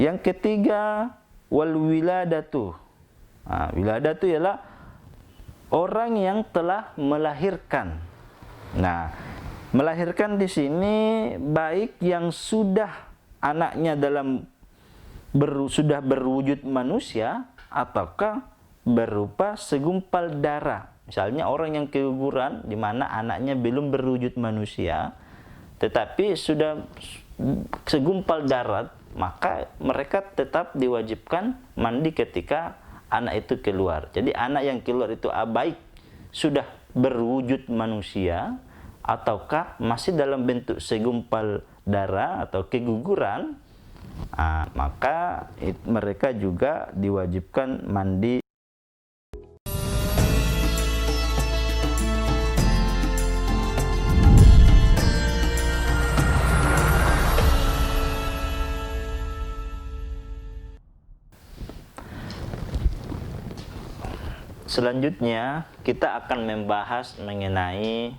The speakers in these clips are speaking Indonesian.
Yang ketiga, wal wiladatu. Wiladatu ialah orang yang telah melahirkan. Nah, melahirkan di sini baik yang sudah anaknya sudah berwujud manusia ataukah berupa segumpal darah. Misalnya orang yang keguguran di mana anaknya belum berwujud manusia tetapi sudah segumpal darah, maka mereka tetap diwajibkan mandi ketika anak itu keluar. Jadi anak yang keluar itu baik sudah berwujud manusia ataukah masih dalam bentuk segumpal darah atau keguguran, maka mereka juga diwajibkan mandi. Selanjutnya kita akan membahas mengenai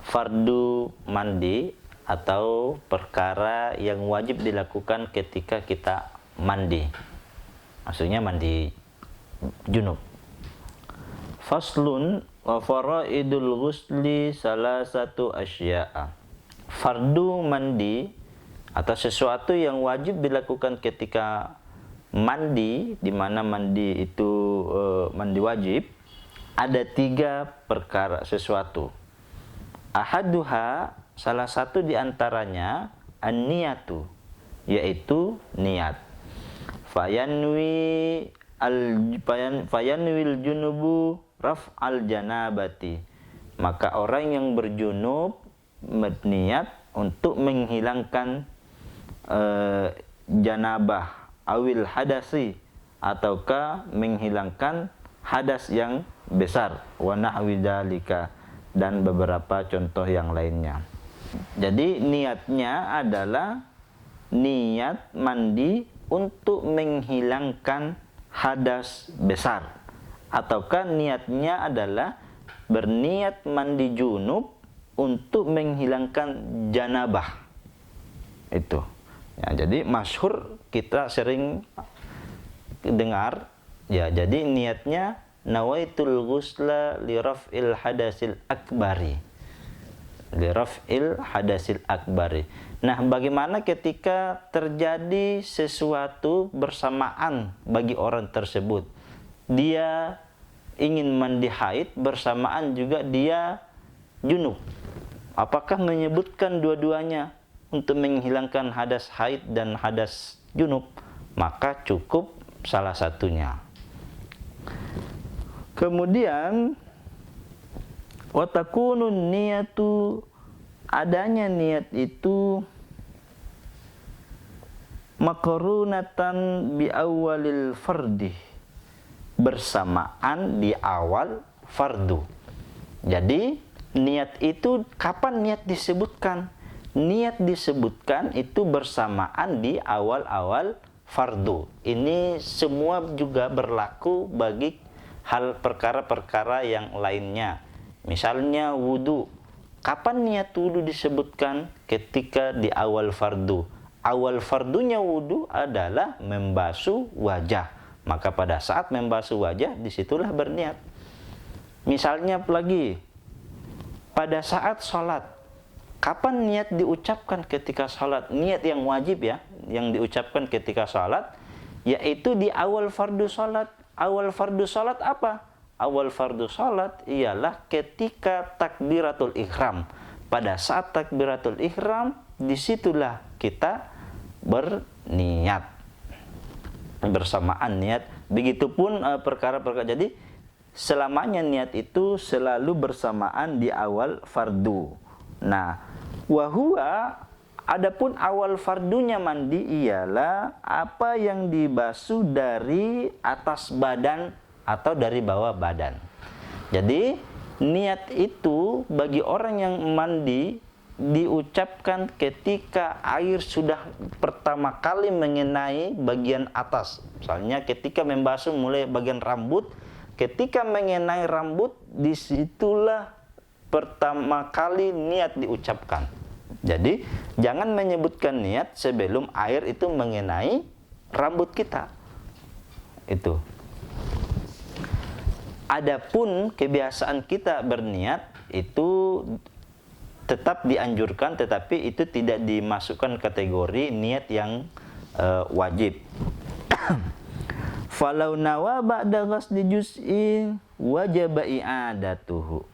fardu mandi atau perkara yang wajib dilakukan ketika kita mandi. Maksudnya mandi junub. Faslun wa faraidul ghusli salasatu asya'a. Fardu mandi atau sesuatu yang wajib dilakukan ketika mandi, di mana mandi itu mandi wajib, ada 3 perkara sesuatu. Ahaduha, salah satu di antaranya an-niyatu, yaitu niat. Fayanwil junubu raf'al janabati. Maka orang yang berjunub berniat untuk menghilangkan janabah awil hadasi, ataukah menghilangkan hadas yang besar, wa nahwi dzalika, dan beberapa contoh yang lainnya. Jadi niatnya adalah niat mandi untuk menghilangkan hadas besar, ataukah niatnya adalah berniat mandi junub untuk menghilangkan janabah. Itu ya, jadi masyhur kita sering dengar ya, jadi niatnya nawaitul ghusla li raf'il hadasil akbari, li raf'il hadasil akbari. Nah, bagaimana ketika terjadi sesuatu bersamaan bagi orang tersebut, dia ingin mandi haid bersamaan juga dia junub, apakah menyebutkan dua-duanya untuk menghilangkan hadas haid dan hadas junub? Maka cukup salah satunya. Kemudian watakunun niyatu, adanya niat itu makrunatan bi awalil fardi, bersamaan di awal fardu. Jadi niat itu kapan niat disebutkan? Niat disebutkan itu bersamaan di awal-awal fardu. Ini semua juga berlaku bagi hal perkara-perkara yang lainnya. Misalnya wudu. Kapan niat wudu disebutkan? Ketika di awal fardu. Awal fardunya wudu adalah membasuh wajah. Maka pada saat membasuh wajah, disitulah berniat. Misalnya lagi, pada saat sholat. Kapan niat diucapkan ketika sholat? Niat yang wajib ya, yang diucapkan ketika sholat, yaitu di awal fardu sholat. Awal fardu sholat apa? Awal fardu sholat ialah ketika takbiratul ihram. Pada saat takbiratul ihram, disitulah kita berniat. Bersamaan niat. Begitupun perkara-perkara. Jadi selamanya niat itu selalu bersamaan di awal fardu. Nah, wahua, adapun awal fardunya mandi ialah apa yang dibasuh dari atas badan atau dari bawah badan. Jadi niat itu bagi orang yang mandi diucapkan ketika air sudah pertama kali mengenai bagian atas. Misalnya ketika membasuh mulai bagian rambut, ketika mengenai rambut, disitulah pertama kali niat diucapkan. Jadi jangan menyebutkan niat sebelum air itu mengenai rambut kita. Itu. Adapun kebiasaan kita berniat itu tetap dianjurkan, tetapi itu tidak dimasukkan kategori niat yang wajib. Falau nawa ba'da ghasli juz'in wajib i'adatuhu.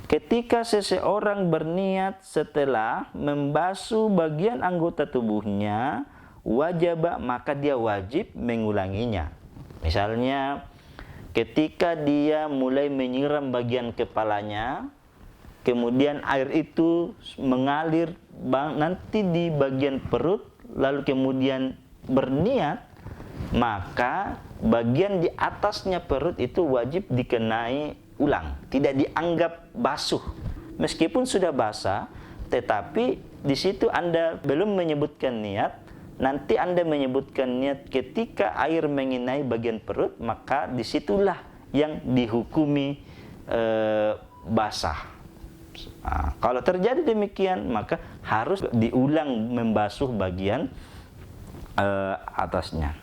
Ketika seseorang berniat setelah membasuh bagian anggota tubuhnya, wajib, maka dia wajib mengulanginya. Misalnya ketika dia mulai menyiram bagian kepalanya, kemudian air itu mengalir nanti di bagian perut, lalu kemudian berniat, maka bagian di atasnya perut itu wajib dikenai ulang, tidak dianggap basuh. Meskipun sudah basah, tetapi di situ Anda belum menyebutkan niat. Nanti Anda menyebutkan niat ketika air mengenai bagian perut, maka disitulah yang dihukumi basah. Nah, kalau terjadi demikian, maka harus diulang membasuh bagian atasnya.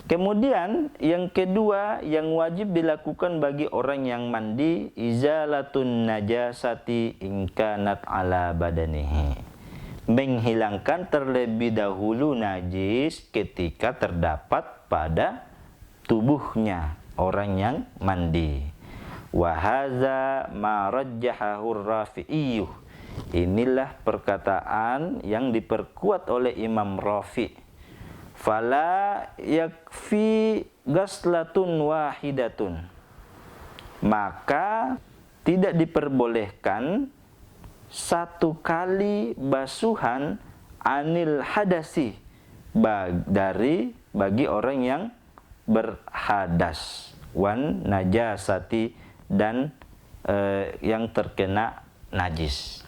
Kemudian yang kedua yang wajib dilakukan bagi orang yang mandi, izalatun najasati in kanat ala badanihi. Menghilangkan terlebih dahulu najis ketika terdapat pada tubuhnya orang yang mandi. Wa hadza ma rajjahahu Rafi'i. Inilah perkataan yang diperkuat oleh Imam Rafi'. Fala yakfi ghaslatun wahidatun. Maka tidak diperbolehkan satu kali basuhan anil hadasi bagi orang yang berhadas, wan najasati, dan yang terkena najis.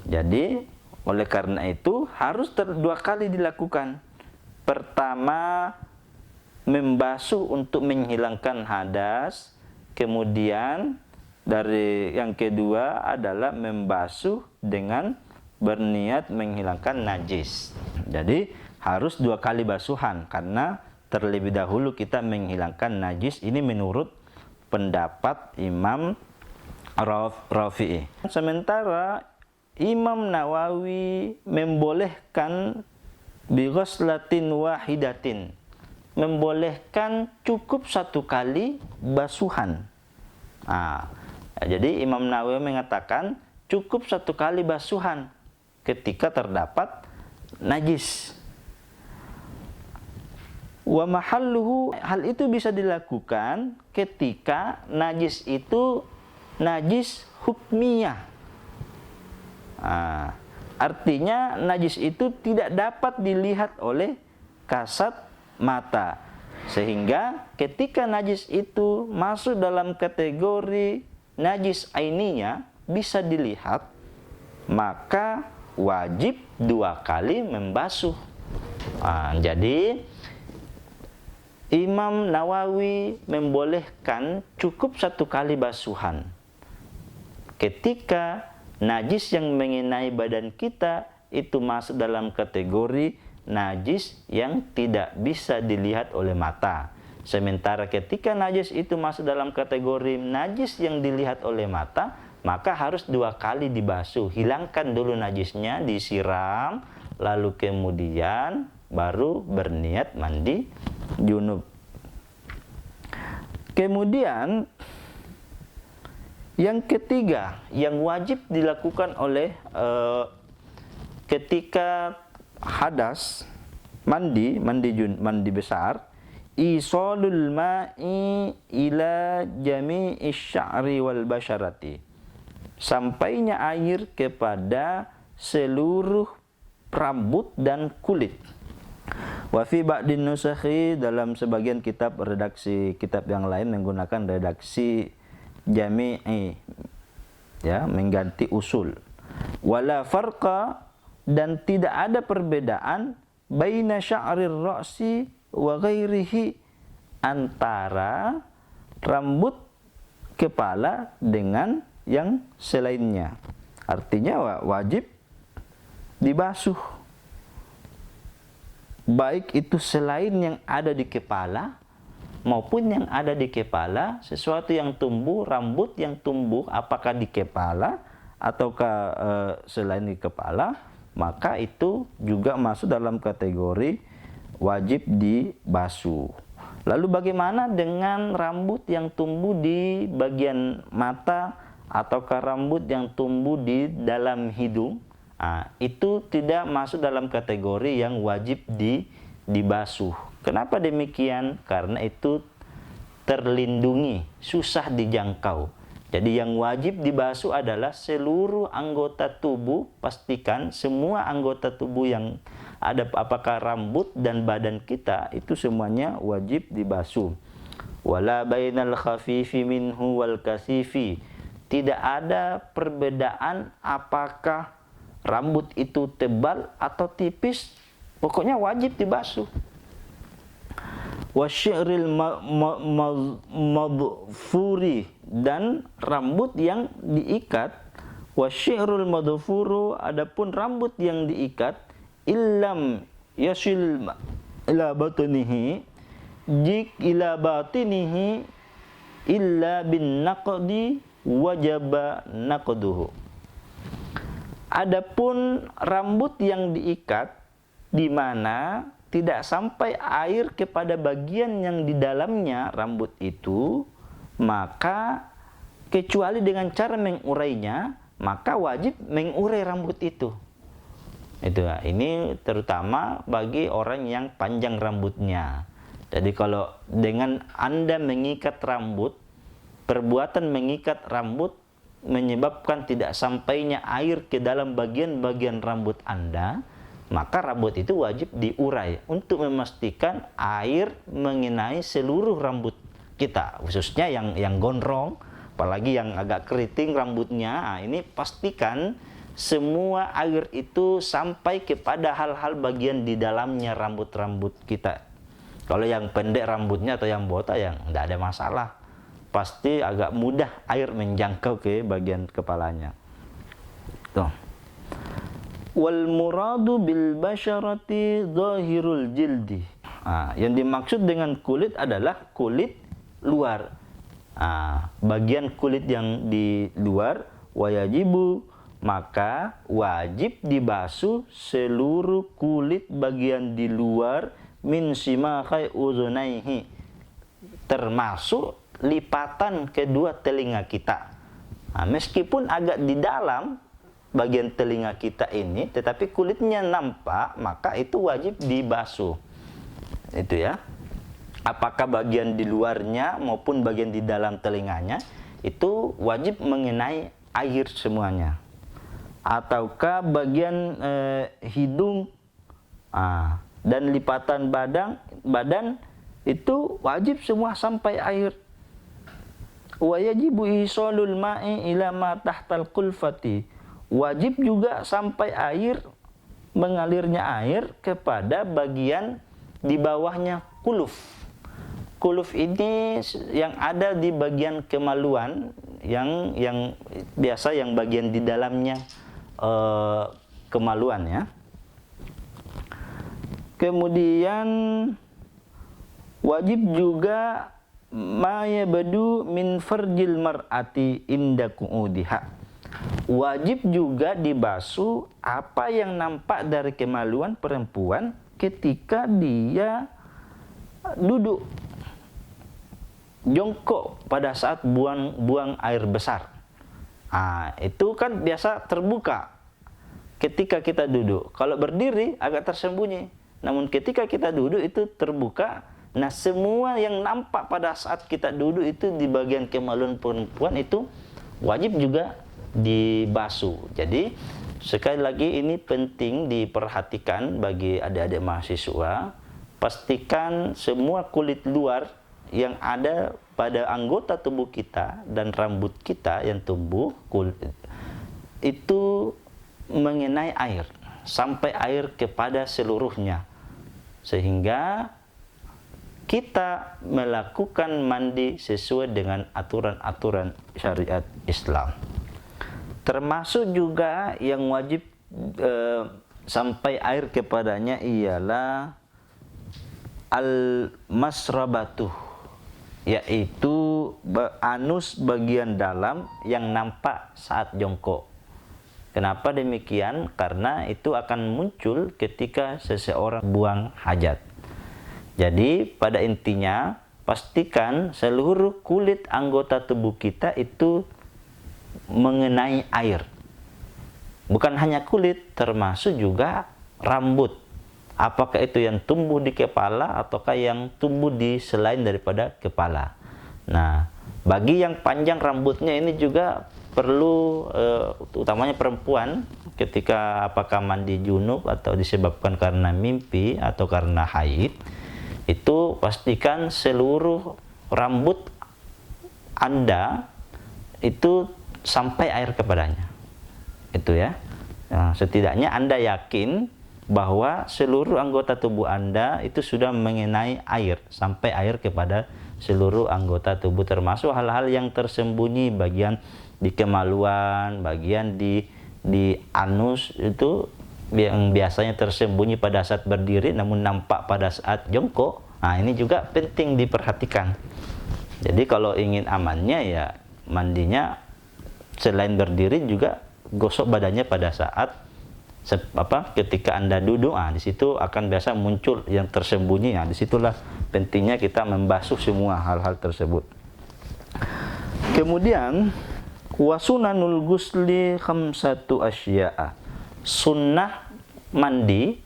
Jadi oleh karena itu harus dua kali dilakukan. Pertama, membasuh untuk menghilangkan hadas. Kemudian dari yang kedua adalah membasuh dengan berniat menghilangkan najis. Jadi harus dua kali basuhan, karena terlebih dahulu kita menghilangkan najis. Ini menurut pendapat Imam Rafi'i. Sementara Imam Nawawi membolehkan bighaslatin wahidatin, membolehkan cukup satu kali basuhan. Jadi Imam Nawawi mengatakan cukup satu kali basuhan ketika terdapat najis. Wa mahalluhu, hal itu bisa dilakukan ketika najis itu najis hukmiyah. Artinya najis itu tidak dapat dilihat oleh kasat mata, sehingga ketika najis itu masuk dalam kategori najis ainiyah bisa dilihat, maka wajib dua kali membasuh. Jadi Imam Nawawi membolehkan cukup satu kali basuhan ketika najis yang mengenai badan kita itu masuk dalam kategori najis yang tidak bisa dilihat oleh mata. Sementara ketika najis itu masuk dalam kategori najis yang dilihat oleh mata, maka harus dua kali dibasuh. Hilangkan dulu najisnya, disiram, lalu kemudian baru berniat mandi junub. Kemudian yang ketiga yang wajib dilakukan oleh ketika hadas, mandi besar, isalul ma'i ila jami'i sya'ri wal basyarati, sampainya air kepada seluruh rambut dan kulit. Wa fi ba'din nusakhi, dalam sebagian kitab redaksi kitab yang lain menggunakan redaksi jami'i, ya, mengganti usul. Wala farqa, dan tidak ada perbedaan baina sya'rir ra'si wa ghairihi, antara rambut kepala dengan yang selainnya. Artinya wajib dibasuh. Baik itu selain yang ada di kepala maupun yang ada di kepala, sesuatu yang tumbuh, rambut yang tumbuh apakah di kepala ataukah selain di kepala, maka itu juga masuk dalam kategori wajib dibasuh. Lalu bagaimana dengan rambut yang tumbuh di bagian mata ataukah rambut yang tumbuh di dalam hidung? Itu tidak masuk dalam kategori yang wajib dibasuh. Kenapa demikian? Karena itu terlindungi, susah dijangkau. Jadi yang wajib dibasuh adalah seluruh anggota tubuh. Pastikan semua anggota tubuh yang ada, apakah rambut dan badan kita, itu semuanya wajib dibasuh. Wala bainal khafifi minhu wal kasifi. Tidak ada perbedaan apakah rambut itu tebal atau tipis, pokoknya wajib dibasuh. Wasyi'ril madfuri, dan rambut yang diikat. Wasyi'rul madfuru, adapun rambut yang diikat, illam yasil ila batnihi, jik ila batinihi illa bin naqdi wajaba naqduhu. Adapun rambut yang diikat di mana tidak sampai air kepada bagian yang di dalamnya rambut itu, maka kecuali dengan cara mengurainya, maka wajib mengurai rambut itu. Ini terutama bagi orang yang panjang rambutnya. Jadi kalau dengan Anda mengikat rambut, perbuatan mengikat rambut menyebabkan tidak sampainya air ke dalam bagian-bagian rambut Anda, maka rambut itu wajib diurai untuk memastikan air mengenai seluruh rambut kita, khususnya yang gondrong, apalagi yang agak keriting rambutnya. Ini pastikan semua air itu sampai kepada hal-hal bagian di dalamnya rambut-rambut kita. Kalau yang pendek rambutnya atau yang botak, yang tidak ada masalah, pasti agak mudah air menjangkau ke bagian kepalanya. Tuh. Wal muradu bil basyarati zahirul jildi. Yang dimaksud dengan kulit adalah kulit luar. Bagian kulit yang di luar, wayajibu, maka wajib dibasuh seluruh kulit bagian di luar min simakhai uzunaihi, termasuk lipatan kedua telinga kita. Meskipun agak di dalam bagian telinga kita ini, tetapi kulitnya nampak, maka itu wajib dibasuh. Itu ya. Apakah bagian di luarnya maupun bagian di dalam telinganya, itu wajib mengenai air semuanya. Ataukah bagian hidung dan lipatan badan itu wajib semua sampai air. Wa yajibu isalul ma'i ila ma tahtal kulfati. Wajib juga sampai air, mengalirnya air kepada bagian di bawahnya kuluf. Kuluf ini yang ada di bagian kemaluan, yang biasa yang bagian di dalamnya kemaluan ya. Kemudian wajib juga ma yabdu min farjil mar'ati inda qu'udiha. Wajib juga dibasuh apa yang nampak dari kemaluan perempuan ketika dia duduk jongkok pada saat buang air besar. Itu kan biasa terbuka ketika kita duduk. Kalau berdiri agak tersembunyi. Namun ketika kita duduk itu terbuka. Nah, semua yang nampak pada saat kita duduk itu di bagian kemaluan perempuan itu wajib juga dibasuh. Jadi sekali lagi ini penting diperhatikan bagi adik-adik mahasiswa. Pastikan semua kulit luar yang ada pada anggota tubuh kita dan rambut kita yang tumbuh kulit itu mengenai air, sampai air kepada seluruhnya, sehingga kita melakukan mandi sesuai dengan aturan-aturan syariat Islam. Termasuk juga yang wajib sampai air kepadanya ialah al-masrabatuh, yaitu anus bagian dalam yang nampak saat jongkok. Kenapa demikian? Karena itu akan muncul ketika seseorang buang hajat. Jadi pada intinya pastikan seluruh kulit anggota tubuh kita itu mengenai air. Bukan hanya kulit, termasuk juga rambut. Apakah itu yang tumbuh di kepala ataukah yang tumbuh di selain daripada kepala. Nah, bagi yang panjang rambutnya ini juga perlu, utamanya perempuan, ketika apakah mandi junub atau disebabkan karena mimpi atau karena haid, itu pastikan seluruh rambut Anda itu sampai air kepadanya. Itu ya. Nah, setidaknya Anda yakin bahwa seluruh anggota tubuh Anda itu sudah mengenai air, sampai air kepada seluruh anggota tubuh, termasuk hal-hal yang tersembunyi, bagian di kemaluan, bagian di anus itu yang biasanya tersembunyi pada saat berdiri namun nampak pada saat jongkok. Nah, ini juga penting diperhatikan. Jadi kalau ingin amannya ya mandinya selain berdiri juga gosok badannya pada saat ketika Anda duduk. Di situ akan biasa muncul yang tersembunyi. Disitulah pentingnya kita membasuh semua hal-hal tersebut. Kemudian wasunanul gusli khamsatu asya'a, sunnah mandi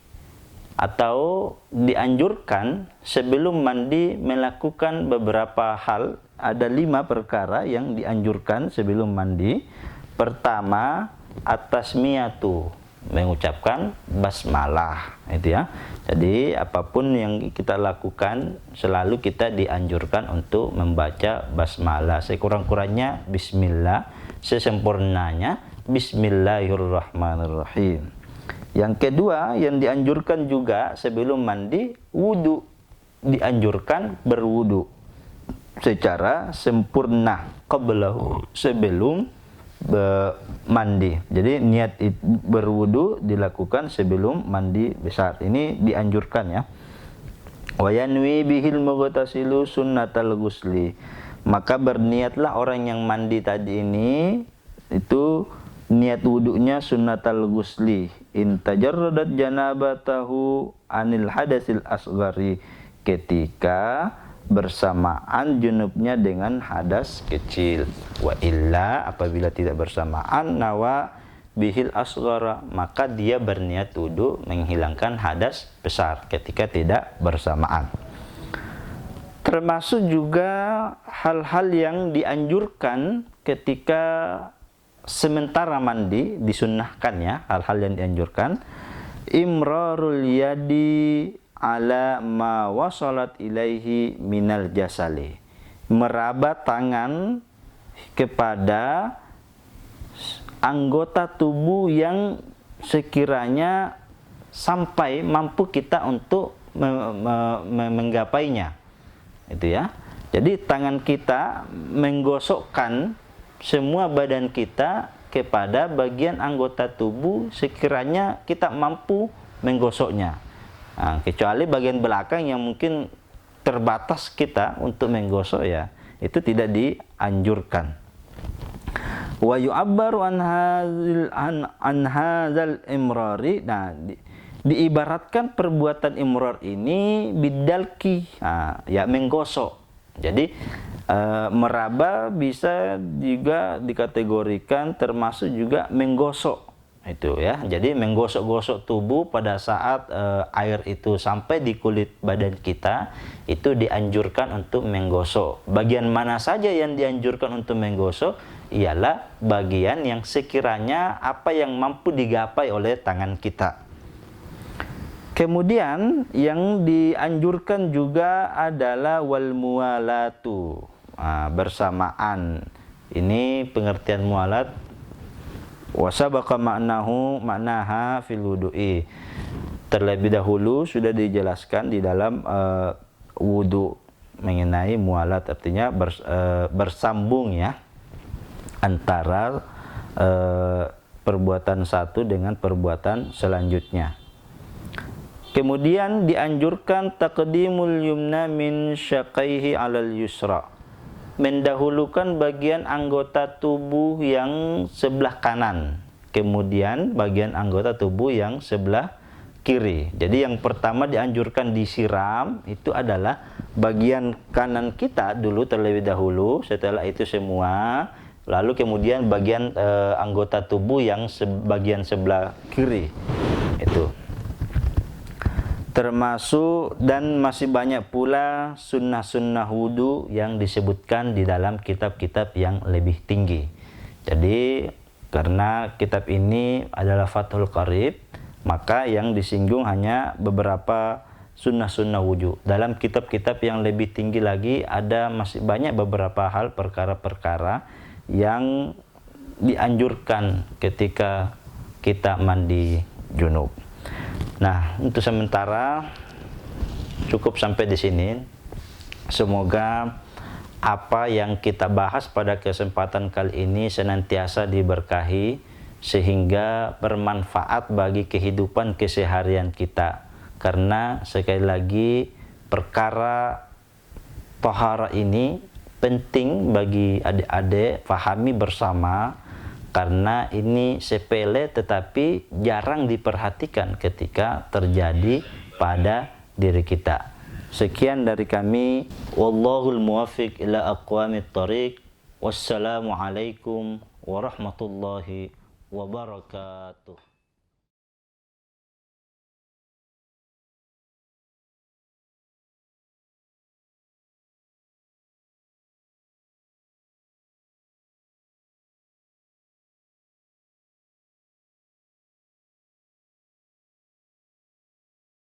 atau dianjurkan sebelum mandi melakukan beberapa hal. Ada 5 perkara yang dianjurkan sebelum mandi. Pertama, at-tasmiyatu, mengucapkan basmalah, itu ya. Jadi apapun yang kita lakukan selalu kita dianjurkan untuk membaca basmalah. Sekurang-kurangnya bismillah, sesempurnanya bismillahirrahmanirrahim. Yang kedua yang dianjurkan juga sebelum mandi, wudu. Dianjurkan berwudu secara sempurna qablahu, sebelum mandi. Jadi niat berwudu dilakukan sebelum mandi besar. Ini dianjurkan ya. Wa yanwi bihil mughtasilu sunnatal ghusli. Maka berniatlah orang yang mandi tadi ini itu niat wudunya sunnatal ghusli. In tajarradat janabatahu anil hadasil asghari, ketika bersamaan junubnya dengan hadas kecil. Wa illa, apabila tidak bersamaan, nawa bihil asghara, maka dia berniat wudu menghilangkan hadas besar ketika tidak bersamaan. Termasuk juga hal-hal yang dianjurkan ketika sementara mandi, disunnahkan ya, hal-hal yang dianjurkan. Imrarul yadi ala ma wasalat ilaihi minal jasali, meraba tangan kepada anggota tubuh yang sekiranya sampai mampu kita untuk menggapainya, itu ya. Jadi tangan kita menggosokkan semua badan kita kepada bagian anggota tubuh sekiranya kita mampu menggosoknya. Kecuali bagian belakang yang mungkin terbatas kita untuk menggosok ya, itu tidak dianjurkan. Wa yu'abbaru an hadzal imrari. Nah, diibaratkan perbuatan imrar ini bidalki, ya menggosok. Jadi meraba bisa juga dikategorikan termasuk juga menggosok. Itu ya. Jadi menggosok-gosok tubuh pada saat air itu sampai di kulit badan kita, itu dianjurkan untuk menggosok. Bagian mana saja yang dianjurkan untuk menggosok? Ialah bagian yang sekiranya apa yang mampu digapai oleh tangan kita. Kemudian yang dianjurkan juga adalah wal muwalatu, bersamaan. Ini pengertian mualat. Wasabaqa maknaha fil wudu'i. Terlebih dahulu sudah dijelaskan di dalam wudu mengenai mualat, artinya bersambung ya antara perbuatan satu dengan perbuatan selanjutnya. Kemudian dianjurkan taqdimul yumna min syaqaihi 'alal yusra. Mendahulukan bagian anggota tubuh yang sebelah kanan, kemudian bagian anggota tubuh yang sebelah kiri. Jadi yang pertama dianjurkan disiram itu adalah bagian kanan kita dulu terlebih dahulu, setelah itu semua, lalu kemudian bagian anggota tubuh yang bagian sebelah kiri. Itu termasuk, dan masih banyak pula sunnah-sunnah wudu yang disebutkan di dalam kitab-kitab yang lebih tinggi. Jadi karena kitab ini adalah Fathul Qarib, maka yang disinggung hanya beberapa sunnah-sunnah wudu. Dalam kitab-kitab yang lebih tinggi lagi ada masih banyak beberapa hal, perkara-perkara yang dianjurkan ketika kita mandi junub. Nah, untuk sementara cukup sampai di sini. Semoga apa yang kita bahas pada kesempatan kali ini senantiasa diberkahi sehingga bermanfaat bagi kehidupan keseharian kita. Karena sekali lagi perkara tahara ini penting bagi adik-adik pahami bersama, karena ini sepele tetapi jarang diperhatikan ketika terjadi pada diri kita. Sekian dari kami. Wallahul muwaffiq ila aqwamit thoriq. Wassalamualaikum warahmatullahi wabarakatuh.